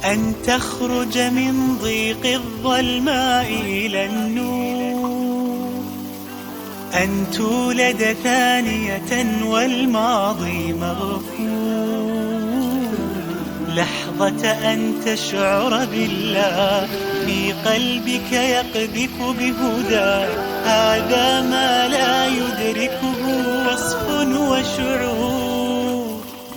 أن تخرج من ضيق الظلماء إلى النور، أن تولد ثانية والماضي مغفور، لحظة أن تشعر بالله في قلبك يقذف بهدى، هذا ما لا يدركه وصف وشعور.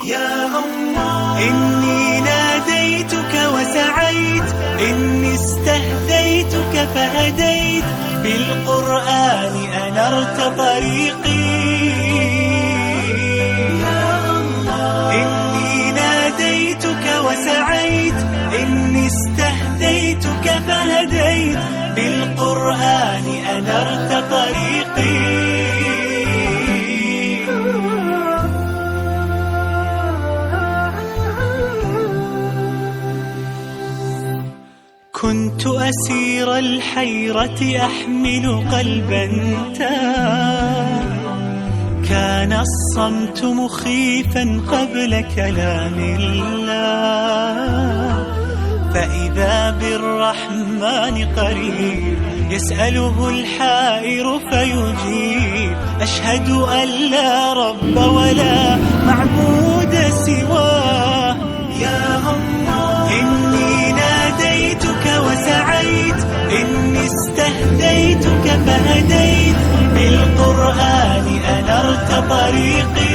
يا الله إني ناديتك وسعيت، إني استهديتك فهديت، بالقرآن أنرت طريقي. يا الله إني ناديتك وسعيت، إني استهديتك فهديت، بالقرآن أنرت طريقي. كنت أسير الحيرة أحمل قلبا تاه، كان الصمت مخيفا قبل كلام الله، فإذا بالرحمن قريب يسأله الحائر فيجيب، أشهد أن لا رب ولا معبود سواه. يا الله إني ناديتك وسعيت، إني استهديتك فهديت، بالقرآن أنرت طريقي.